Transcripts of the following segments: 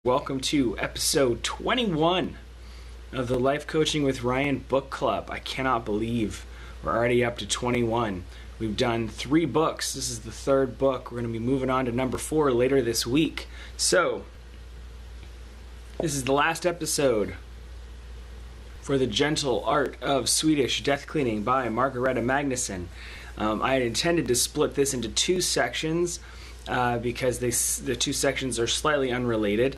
Welcome to episode 21 of the Life Coaching with Ryan book club. I cannot believe we're already up to 21. We've done 3 books. This is the 3rd book. We're going to be moving on to number 4 later this week. So, this is the last episode for The Gentle Art of Swedish Death Cleaning by Margareta Magnusson. I had intended to split this into 2 sections because the 2 sections are slightly unrelated.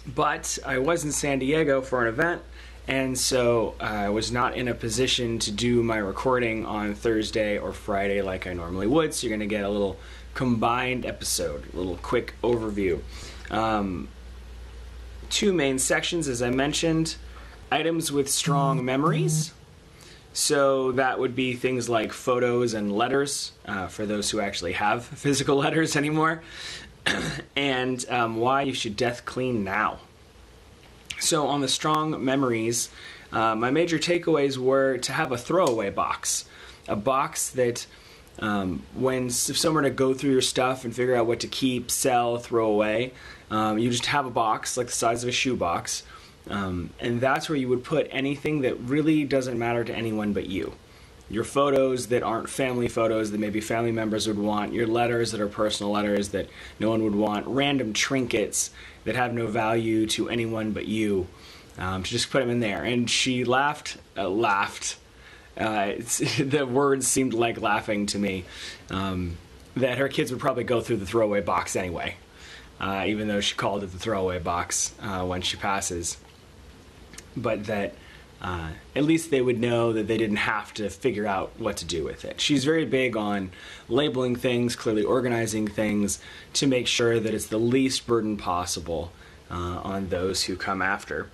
But I was in San Diego for an event, and so I was not in a position to do my recording on Thursday or Friday like I normally would, so you're going to get a little combined episode, a little quick overview. 2 main sections, as I mentioned: items with strong memories. So that would be things like photos and letters, for those who actually have physical letters anymore, and why you should death clean now. So on the strong memories, my major takeaways were to have a throwaway box. A box that if someone were to go through your stuff and figure out what to keep, sell, throw away, you just have a box like the size of a shoebox. And that's where you would put anything that really doesn't matter to anyone but you. Your photos that aren't family photos that maybe family members would want, your letters that are personal letters that no one would want, random trinkets that have no value to anyone but you, to just put them in there. And she laughed. The words seemed like laughing to me, that her kids would probably go through the throwaway box anyway, even though she called it the throwaway box when she passes. But that at least they would know that they didn't have to figure out what to do with it. She's very big on labeling things, clearly organizing things to make sure that it's the least burden possible on those who come after.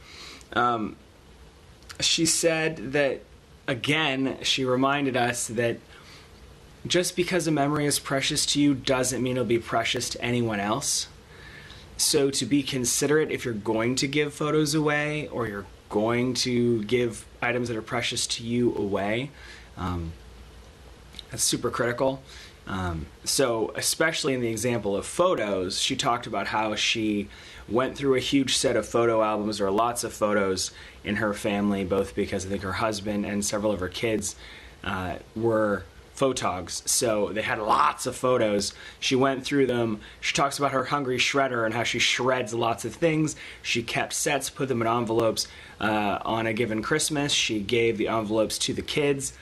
She said that, again, she reminded us that just because a memory is precious to you doesn't mean it'll be precious to anyone else. So to be considerate if you're going to give photos away or you're going to give items that are precious to you away, that's super critical. So especially in the example of photos, she talked about how she went through a huge set of photo albums, or lots of photos in her family, both because I think her husband and several of her kids were photogs, so they had lots of photos. She went through them. She talks about her hungry shredder and how she shreds lots of things. She kept sets, put them in envelopes. On a given Christmas, she gave the envelopes to the kids.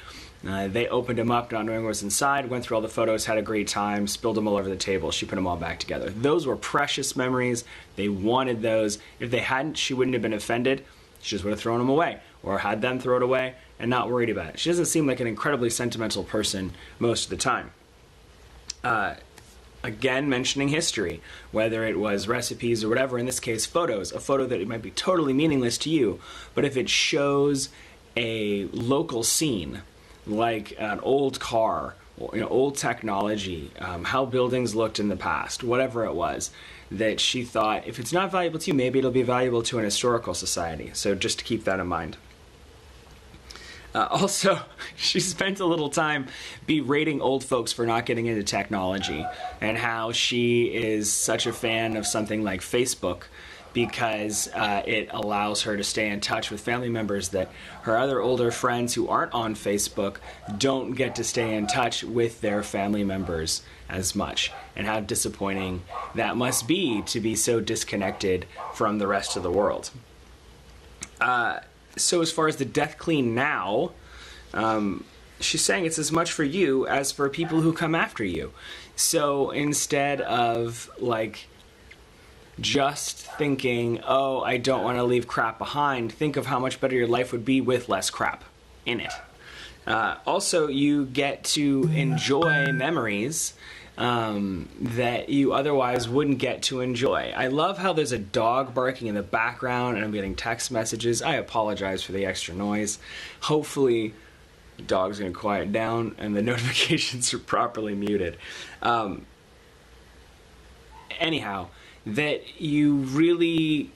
They opened them up, not knowing what was inside, went through all the photos, had a great time, spilled them all over the table. She put them all back together. Those were precious memories. They wanted those. If they hadn't, she wouldn't have been offended. She just would have thrown them away, or had them throw it away and not worried about it. She doesn't seem like an incredibly sentimental person most of the time. Again, mentioning history, whether it was recipes or whatever, in this case photos, a photo that it might be totally meaningless to you, but if it shows a local scene, like an old car, old technology, how buildings looked in the past, whatever it was, that she thought, if it's not valuable to you, maybe it'll be valuable to an historical society. So just to keep that in mind. Also, she spent a little time berating old folks for not getting into technology, and how she is such a fan of something like Facebook because it allows her to stay in touch with family members that her other older friends who aren't on Facebook don't get to stay in touch with their family members as much, and how disappointing that must be to be so disconnected from the rest of the world. So as far as the death clean now, she's saying it's as much for you as for people who come after you. So instead of just thinking, oh, I don't want to leave crap behind, think of how much better your life would be with less crap in it. Also, you get to enjoy memories that you otherwise wouldn't get to enjoy. I love how there's a dog barking in the background and I'm getting text messages. I apologize for the extra noise. Hopefully the dog's going to quiet down and the notifications are properly muted. Anyhow, that you really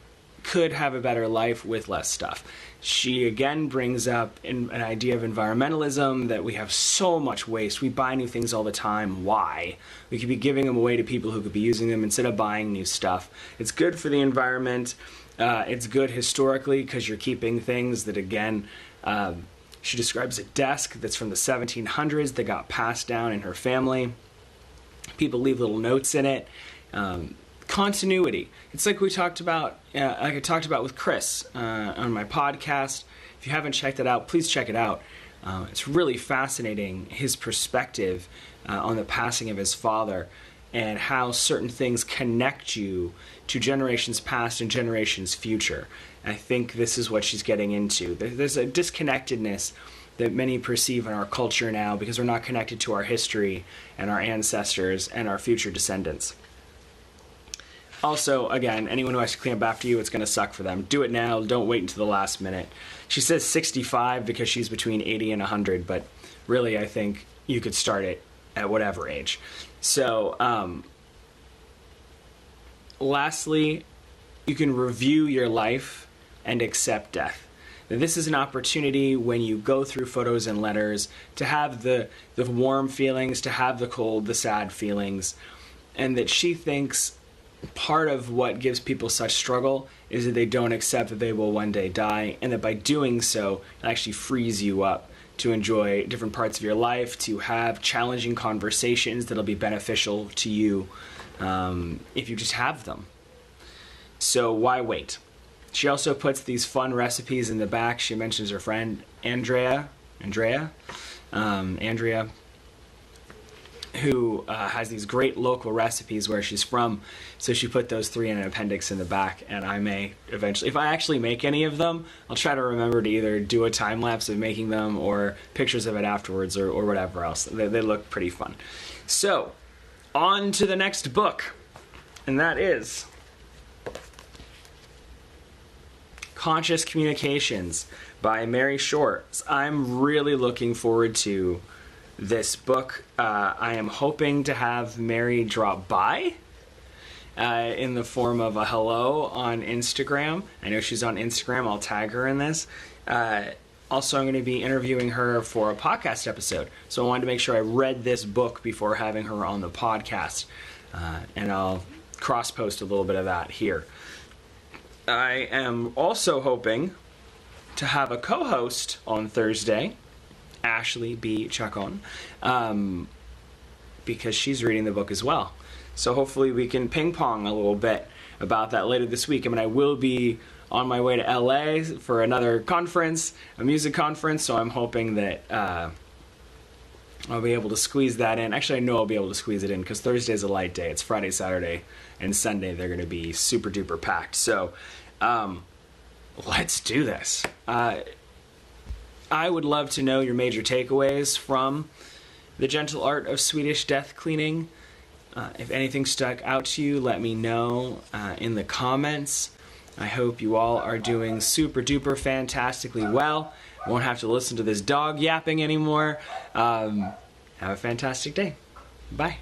could have a better life with less stuff. She again brings up an idea of environmentalism, that we have so much waste. We buy new things all the time. Why? We could be giving them away to people who could be using them instead of buying new stuff. It's good for the environment. It's good historically because you're keeping things that, again, she describes a desk that's from the 1700s that got passed down in her family. People leave little notes in it. Continuity. It's like we talked about, like I talked about with Chris on my podcast. If you haven't checked it out, please check it out. It's really fascinating, his perspective on the passing of his father and how certain things connect you to generations past and generations future. I think this is what she's getting into. There's a disconnectedness that many perceive in our culture now because we're not connected to our history and our ancestors and our future descendants. Also, again, anyone who has to clean up after you, it's going to suck for them. Do it now. Don't wait until the last minute. She says 65 because she's between 80 and 100, but really I think you could start it at whatever age. So, lastly, you can review your life and accept death. Now, this is an opportunity when you go through photos and letters to have the warm feelings, to have the cold, the sad feelings, and that she thinks part of what gives people such struggle is that they don't accept that they will one day die, and that by doing so, it actually frees you up to enjoy different parts of your life, to have challenging conversations that'll be beneficial to you if you just have them. So why wait? She also puts these fun recipes in the back. She mentions her friend Andrea, who has these great local recipes where she's from. So she put those 3 in an appendix in the back, and I may eventually, if I actually make any of them, I'll try to remember to either do a time lapse of making them or pictures of it afterwards or whatever else. They look pretty fun. So, on to the next book, and that is Conscious Communications by Mary Short. I'm really looking forward to this book. I am hoping to have Mary drop by in the form of a hello on Instagram. I know she's on Instagram. I'll tag her in this. Also, I'm going to be interviewing her for a podcast episode. So I wanted to make sure I read this book before having her on the podcast. And I'll cross-post a little bit of that here. I am also hoping to have a co-host on Thursday, Ashley B. Chacon, because she's reading the book as well. So hopefully we can ping pong a little bit about that later this week. I mean, I will be on my way to LA for another conference, a music conference, so I'm hoping that I'll be able to squeeze that in. Actually, I know I'll be able to squeeze it in because Thursday's a light day. It's Friday, Saturday, and Sunday they're going to be super duper packed. So let's do this. I would love to know your major takeaways from The Gentle Art of Swedish Death Cleaning. If anything stuck out to you, let me know in the comments. I hope you all are doing super duper fantastically well. Won't have to listen to this dog yapping anymore. Have a fantastic day. Bye.